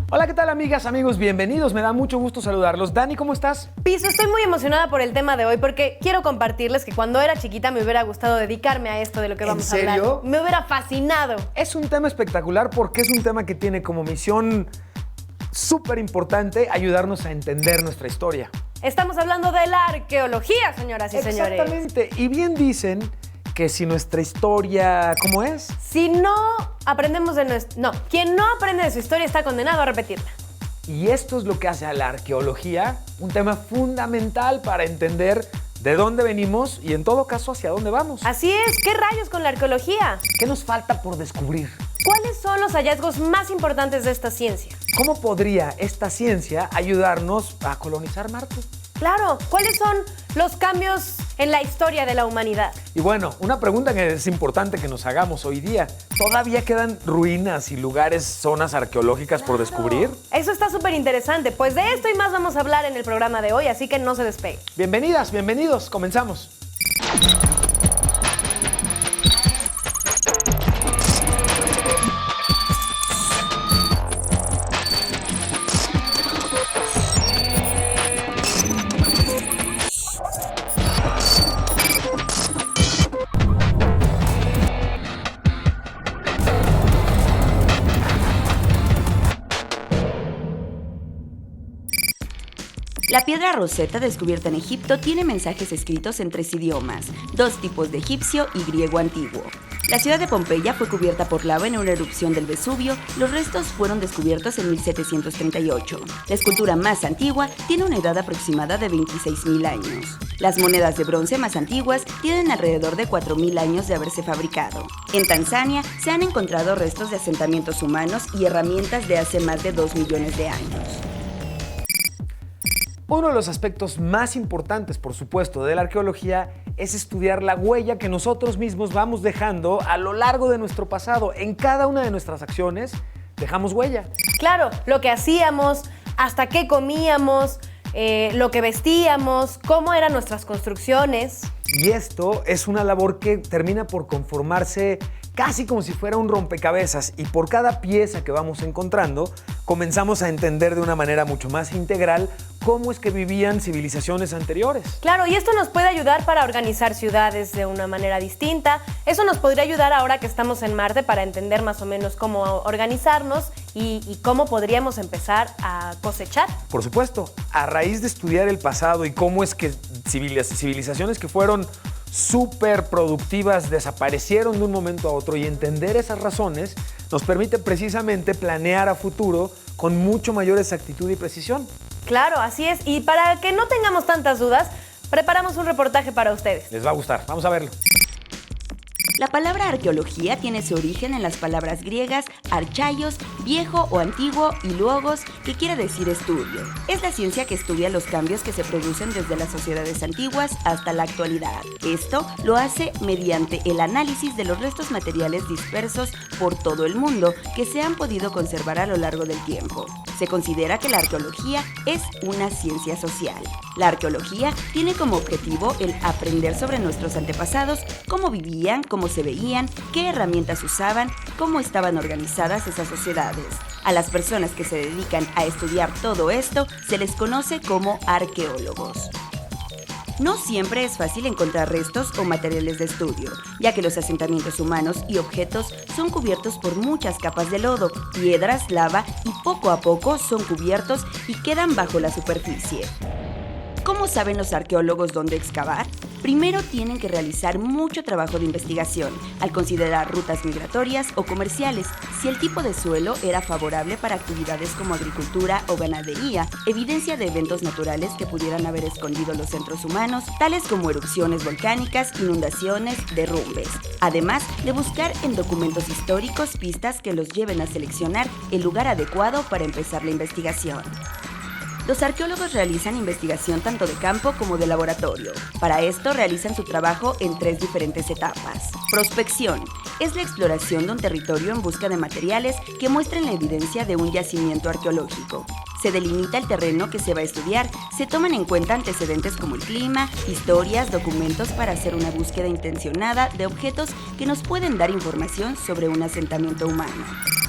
Hola, ¿qué tal amigas, amigos? Bienvenidos, me da mucho gusto saludarlos. Dani, ¿cómo estás? Piso, estoy muy emocionada por el tema de hoy porque quiero compartirles que cuando era chiquita me hubiera gustado dedicarme a esto de lo que vamos a hablar. ¿En serio? Me hubiera fascinado. Es un tema espectacular porque es un tema que tiene como misión súper importante ayudarnos a entender nuestra historia. Estamos hablando de la arqueología, señoras y señores. Exactamente, y bien dicen que si nuestra historia, ¿cómo es? Si no aprendemos de quien no aprende de su historia está condenado a repetirla. Y esto es lo que hace a la arqueología un tema fundamental para entender de dónde venimos y en todo caso hacia dónde vamos. Así es, ¿qué rayos con la arqueología? ¿Qué nos falta por descubrir? ¿Cuáles son los hallazgos más importantes de esta ciencia? ¿Cómo podría esta ciencia ayudarnos a colonizar Marte? Claro, ¿cuáles son los cambios en la historia de la humanidad? Y bueno, una pregunta que es importante que nos hagamos hoy día. ¿Todavía quedan ruinas y lugares, zonas arqueológicas por descubrir? Eso está súper interesante. Pues de esto y más vamos a hablar en el programa de hoy, así que no se despegue. Bienvenidas, bienvenidos. Comenzamos. La piedra Rosetta, descubierta en Egipto, tiene mensajes escritos en 3 idiomas, 2 tipos de egipcio y griego antiguo. La ciudad de Pompeya fue cubierta por lava en una erupción del Vesubio. Los restos fueron descubiertos en 1738. La escultura más antigua tiene una edad aproximada de 26.000 años. Las monedas de bronce más antiguas tienen alrededor de 4.000 años de haberse fabricado. En Tanzania se han encontrado restos de asentamientos humanos y herramientas de hace más de 2 millones de años. Uno de los aspectos más importantes, por supuesto, de la arqueología es estudiar la huella que nosotros mismos vamos dejando a lo largo de nuestro pasado. En cada una de nuestras acciones dejamos huella. Claro, lo que hacíamos, hasta qué comíamos, lo que vestíamos, cómo eran nuestras construcciones. Y esto es una labor que termina por conformarse casi como si fuera un rompecabezas, y por cada pieza que vamos encontrando, comenzamos a entender de una manera mucho más integral cómo es que vivían civilizaciones anteriores. Claro, y esto nos puede ayudar para organizar ciudades de una manera distinta. Eso nos podría ayudar ahora que estamos en Marte para entender más o menos cómo organizarnos y cómo podríamos empezar a cosechar. Por supuesto, a raíz de estudiar el pasado y cómo es que civilizaciones que fueron súper productivas desaparecieron de un momento a otro, y entender esas razones nos permite precisamente planear a futuro con mucho mayor exactitud y precisión. Claro, así es. Y para que no tengamos tantas dudas, preparamos un reportaje para ustedes. Les va a gustar, vamos a verlo. La palabra arqueología tiene su origen en las palabras griegas archaios, viejo o antiguo, y logos, que quiere decir estudio. Es la ciencia que estudia los cambios que se producen desde las sociedades antiguas hasta la actualidad. Esto lo hace mediante el análisis de los restos materiales dispersos por todo el mundo que se han podido conservar a lo largo del tiempo. Se considera que la arqueología es una ciencia social. La arqueología tiene como objetivo el aprender sobre nuestros antepasados, cómo vivían, cómo se veían, qué herramientas usaban, cómo estaban organizadas esas sociedades. A las personas que se dedican a estudiar todo esto se les conoce como arqueólogos. No siempre es fácil encontrar restos o materiales de estudio, ya que los asentamientos humanos y objetos son cubiertos por muchas capas de lodo, piedras, lava, y poco a poco son cubiertos y quedan bajo la superficie. ¿Cómo saben los arqueólogos dónde excavar? Primero tienen que realizar mucho trabajo de investigación, al considerar rutas migratorias o comerciales, si el tipo de suelo era favorable para actividades como agricultura o ganadería, evidencia de eventos naturales que pudieran haber escondido los centros humanos, tales como erupciones volcánicas, inundaciones, derrumbes. Además de buscar en documentos históricos pistas que los lleven a seleccionar el lugar adecuado para empezar la investigación. Los arqueólogos realizan investigación tanto de campo como de laboratorio. Para esto realizan su trabajo en 3 diferentes etapas. Prospección es la exploración de un territorio en busca de materiales que muestren la evidencia de un yacimiento arqueológico. Se delimita el terreno que se va a estudiar, se toman en cuenta antecedentes como el clima, historias, documentos para hacer una búsqueda intencionada de objetos que nos pueden dar información sobre un asentamiento humano.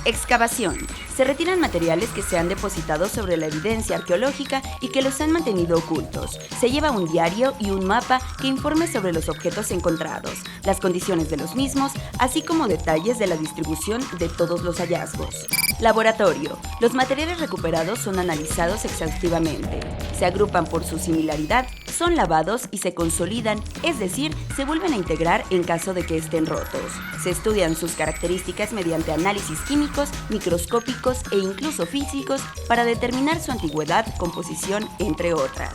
Excavación. Se retiran materiales que se han depositado sobre la evidencia arqueológica y que los han mantenido ocultos. Se lleva un diario y un mapa que informe sobre los objetos encontrados, las condiciones de los mismos, así como detalles de la distribución de todos los hallazgos. Laboratorio. Los materiales recuperados son analizados exhaustivamente. Se agrupan por su similaridad, son lavados y se consolidan, es decir, se vuelven a integrar en caso de que estén rotos. Se estudian sus características mediante análisis químicos, microscópicos e incluso físicos para determinar su antigüedad, composición, entre otras.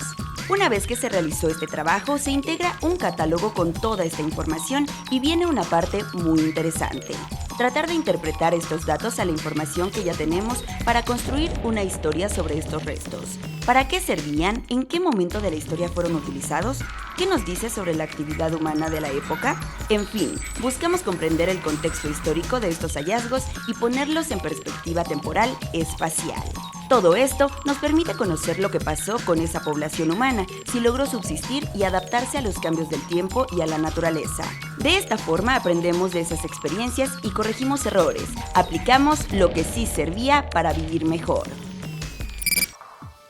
Una vez que se realizó este trabajo, se integra un catálogo con toda esta información y viene una parte muy interesante. Tratar de interpretar estos datos a la información que ya tenemos para construir una historia sobre estos restos. ¿Para qué servían? ¿En qué momento de la historia fueron utilizados? ¿Qué nos dice sobre la actividad humana de la época? En fin, buscamos comprender el contexto histórico de estos hallazgos y ponerlos en perspectiva temporal espacial. Todo esto nos permite conocer lo que pasó con esa población humana, si logró subsistir y adaptarse a los cambios del tiempo y a la naturaleza. De esta forma aprendemos de esas experiencias y corregimos errores. Aplicamos lo que sí servía para vivir mejor.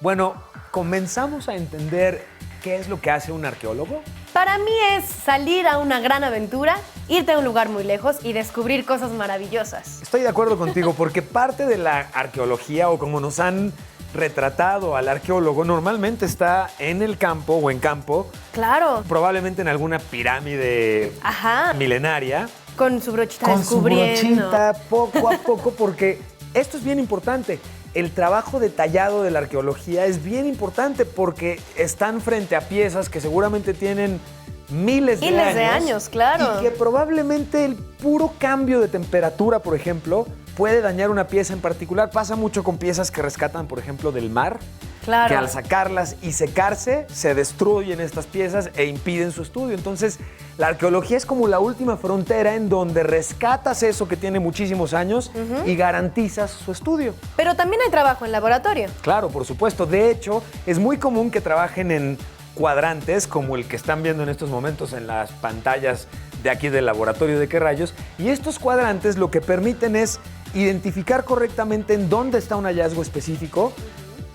Bueno, comenzamos a entender qué es lo que hace un arqueólogo. Para mí es salir a una gran aventura, irte a un lugar muy lejos y descubrir cosas maravillosas. Estoy de acuerdo contigo porque parte de la arqueología o como nos han retratado al arqueólogo normalmente está en el campo o en campo, Claro. probablemente en alguna pirámide Ajá. milenaria. Con su brochita Con su descubriendo. brochita, poco a poco, porque esto es bien importante. El trabajo detallado de la arqueología es bien importante porque están frente a piezas que seguramente tienen miles de años, claro. Y que probablemente el puro cambio de temperatura, por ejemplo, puede dañar una pieza en particular. Pasa mucho con piezas que rescatan, por ejemplo, del mar. Claro. Que al sacarlas y secarse, se destruyen estas piezas e impiden su estudio. Entonces, la arqueología es como la última frontera en donde rescatas eso que tiene muchísimos años y garantizas su estudio. Pero también hay trabajo en laboratorio. Claro, por supuesto. De hecho, es muy común que trabajen en cuadrantes como el que están viendo en estos momentos en las pantallas de aquí del laboratorio de Qué Rayos. Y estos cuadrantes lo que permiten es identificar correctamente en dónde está un hallazgo específico,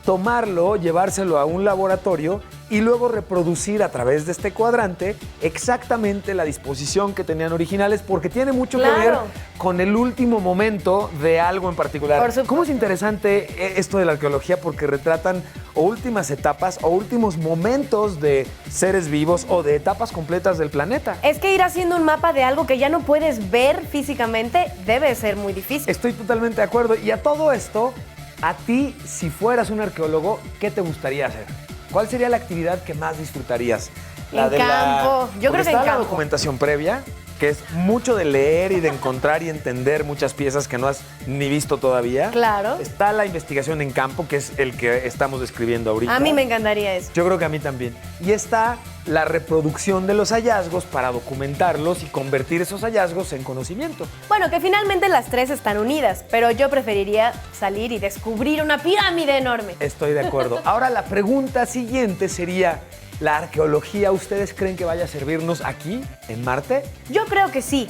tomarlo, llevárselo a un laboratorio y luego reproducir a través de este cuadrante exactamente la disposición que tenían originales, porque tiene mucho que ver Claro. con el último momento de algo en particular. Por supuesto. ¿Cómo es interesante esto de la arqueología? Porque retratan o últimas etapas o últimos momentos de seres vivos o de etapas completas del planeta. Es que ir haciendo un mapa de algo que ya no puedes ver físicamente debe ser muy difícil. Estoy totalmente de acuerdo. Y a todo esto, a ti, si fueras un arqueólogo, ¿qué te gustaría hacer? ¿Cuál sería la actividad que más disfrutarías? En campo. Yo creo que en está la campo. documentación previa, que es mucho de leer y de encontrar y entender muchas piezas que no has ni visto todavía. Claro. Está la investigación en campo, que es el que estamos describiendo ahorita. A mí me encantaría eso. Yo creo que a mí también. Y está la reproducción de los hallazgos para documentarlos y convertir esos hallazgos en conocimiento. Bueno, que finalmente las tres están unidas, pero yo preferiría salir y descubrir una pirámide enorme. Estoy de acuerdo. Ahora la pregunta siguiente sería, ¿la arqueología ustedes creen que vaya a servirnos aquí, en Marte? Yo creo que sí.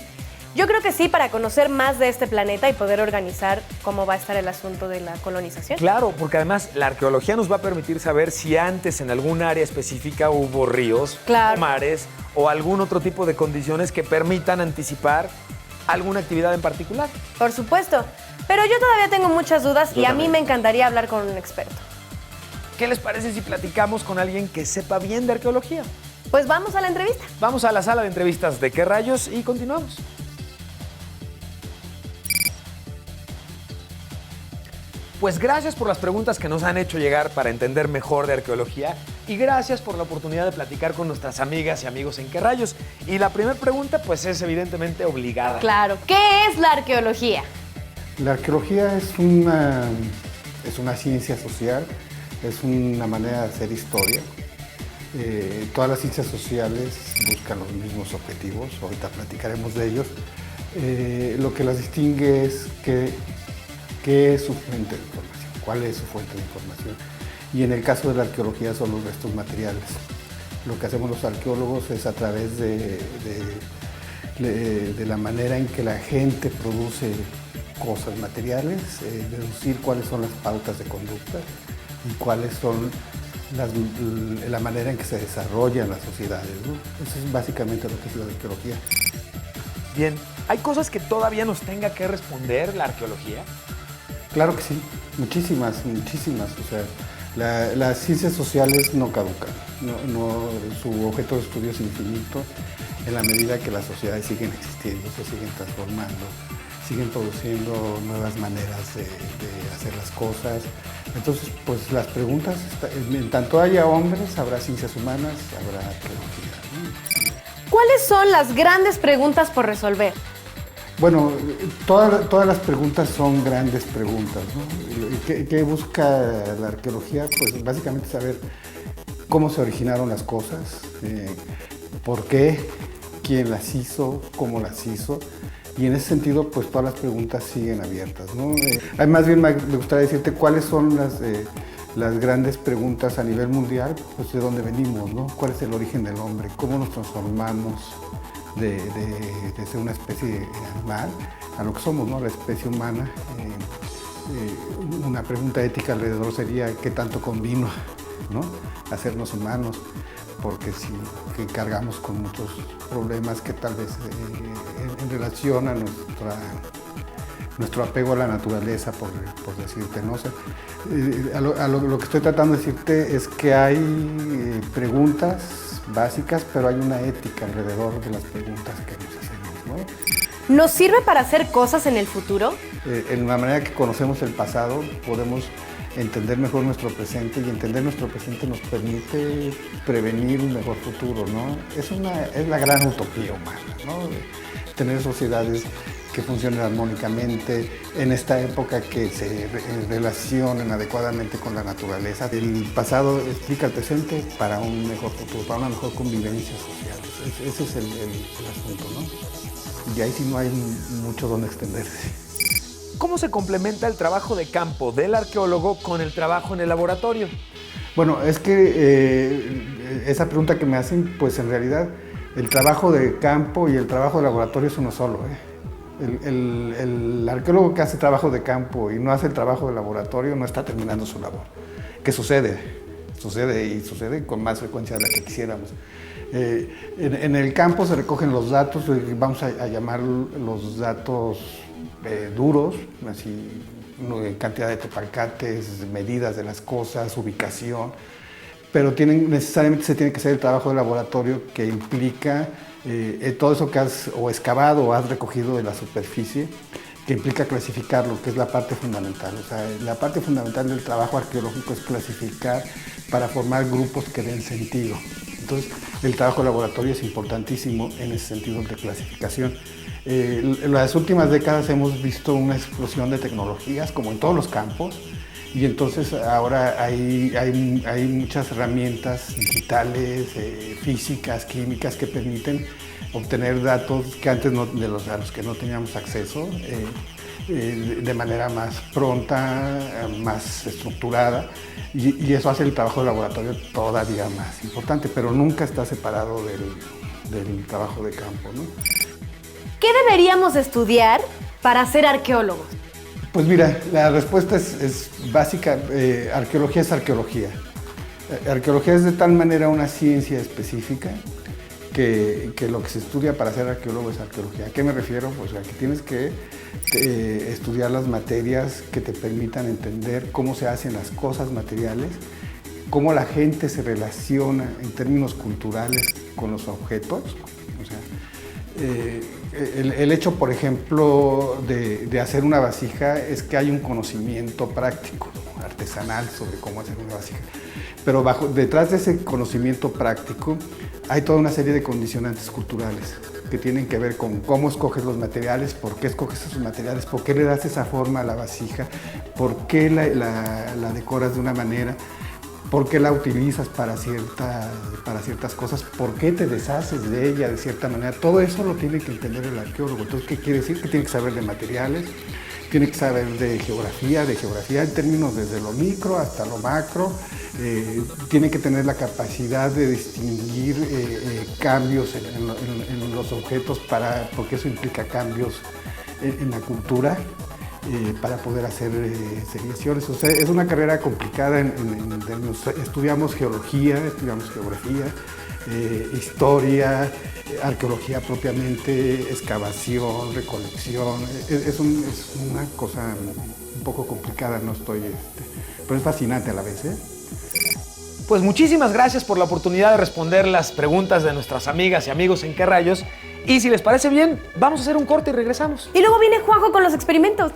Yo creo que sí, para conocer más de este planeta y poder organizar cómo va a estar el asunto de la colonización. Claro, porque además la arqueología nos va a permitir saber si antes en algún área específica hubo ríos, Claro. o mares o algún otro tipo de condiciones que permitan anticipar alguna actividad en particular. Por supuesto. Pero yo todavía tengo muchas dudas Yo y a también. mí me encantaría hablar con un experto. ¿Qué les parece si platicamos con alguien que sepa bien de arqueología? Pues vamos a la entrevista. Vamos a la sala de entrevistas de Qué Rayos y continuamos. Pues gracias por las preguntas que nos han hecho llegar para entender mejor de arqueología y gracias por la oportunidad de platicar con nuestras amigas y amigos en Qué Rayos. Y la primera pregunta pues es evidentemente obligada. Claro. ¿Qué es la arqueología? La arqueología es una ciencia social, es una manera de hacer historia. Todas las ciencias sociales buscan los mismos objetivos, ahorita platicaremos de ellos. Lo que las distingue es qué es su fuente de información, cuál es su fuente de información. Y en el caso de la arqueología son los restos materiales. Lo que hacemos los arqueólogos es a través de la manera en que la gente produce cosas materiales, deducir cuáles son las pautas de conducta y cuáles son la manera en que se desarrollan las sociedades, ¿no? Eso es básicamente lo que es la arqueología. Bien, ¿hay cosas que todavía nos tenga que responder la arqueología? Claro que sí, muchísimas, muchísimas. O sea, las ciencias sociales no caducan, su objeto de estudio es infinito en la medida que las sociedades siguen existiendo, se siguen transformando, siguen produciendo nuevas maneras de hacer las cosas. Entonces, pues las preguntas, en tanto haya hombres, habrá ciencias humanas, habrá arqueología, ¿no? ¿Cuáles son las grandes preguntas por resolver? Bueno, todas las preguntas son grandes preguntas, ¿no? ¿Qué busca la arqueología? Pues básicamente saber cómo se originaron las cosas, por qué, quién las hizo, cómo las hizo. Y en ese sentido, pues todas las preguntas siguen abiertas, ¿no? Más bien me gustaría decirte cuáles son las grandes preguntas a nivel mundial, pues de dónde venimos, ¿no? ¿Cuál es el origen del hombre? ¿Cómo nos transformamos de ser una especie animal a lo que somos, ¿no? La especie humana. Una pregunta ética alrededor sería ¿qué tanto convino, ¿no? hacernos humanos? Porque si cargamos con muchos problemas que tal vez en relación a nuestro apego a la naturaleza, por decirte, no sé. Lo que estoy tratando de decirte es que hay preguntas básicas, pero hay una ética alrededor de las preguntas que nos hacemos, ¿no? ¿Nos sirve para hacer cosas en el futuro? En la manera que conocemos el pasado, podemos entender mejor nuestro presente, y entender nuestro presente nos permite prevenir un mejor futuro, ¿no? Es la gran utopía humana, ¿no? Tener sociedades que funcionen armónicamente en esta época, que se relacionen adecuadamente con la naturaleza. El pasado explica el presente para un mejor futuro, para una mejor convivencia social. Ese es el asunto, ¿no? Y ahí sí no hay mucho donde extenderse. ¿Cómo se complementa el trabajo de campo del arqueólogo con el trabajo en el laboratorio? Bueno, es que esa pregunta que me hacen, pues en realidad el trabajo de campo y el trabajo de laboratorio es uno solo, El arqueólogo que hace trabajo de campo y no hace el trabajo de laboratorio no está terminando su labor. ¿Qué sucede? Sucede con más frecuencia de la que quisiéramos. En el campo se recogen los datos, vamos a llamar los datos duros, así, cantidad de tepacates, medidas de las cosas, ubicación, pero necesariamente se tiene que hacer el trabajo de laboratorio, que implica todo eso que has excavado o has recogido de la superficie, que implica clasificarlo, que es la parte fundamental. O sea, la parte fundamental del trabajo arqueológico es clasificar para formar grupos que den sentido. Entonces, el trabajo de laboratorio es importantísimo en ese sentido de clasificación. En las últimas décadas hemos visto una explosión de tecnologías, como en todos los campos, y entonces ahora hay muchas herramientas digitales, físicas, químicas, que permiten obtener datos que antes a los que no teníamos acceso, de manera más pronta, más estructurada, y eso hace el trabajo de laboratorio todavía más importante, pero nunca está separado del trabajo de campo, ¿no? ¿Qué deberíamos estudiar para ser arqueólogos? Pues mira, la respuesta es básica. Arqueología es arqueología. Arqueología es de tal manera una ciencia específica que lo que se estudia para ser arqueólogo es arqueología. ¿A qué me refiero? Pues a que tienes que estudiar las materias que te permitan entender cómo se hacen las cosas materiales, cómo la gente se relaciona en términos culturales con los objetos. O sea, el hecho, por ejemplo, de hacer una vasija es que hay un conocimiento práctico, artesanal, sobre cómo hacer una vasija. Pero detrás de ese conocimiento práctico hay toda una serie de condicionantes culturales que tienen que ver con cómo escoges los materiales, por qué escoges esos materiales, por qué le das esa forma a la vasija, por qué la decoras de una manera, por qué la utilizas para ciertas cosas, por qué te deshaces de ella de cierta manera. Todo eso lo tiene que entender el arqueólogo. Entonces, ¿qué quiere decir? Que tiene que saber de materiales, tiene que saber de geografía en términos desde lo micro hasta lo macro, tiene que tener la capacidad de distinguir cambios en los objetos, porque eso implica cambios en la cultura, para poder hacer seriaciones. O sea, es una carrera complicada, estudiamos geología, estudiamos geografía, historia, arqueología propiamente, excavación, recolección. Es una cosa un poco complicada, pero es fascinante a la vez, ¿eh? Pues muchísimas gracias por la oportunidad de responder las preguntas de nuestras amigas y amigos en ¿Qué rayos? Y si les parece bien, vamos a hacer un corte y regresamos. Y luego viene Juanjo con los experimentos.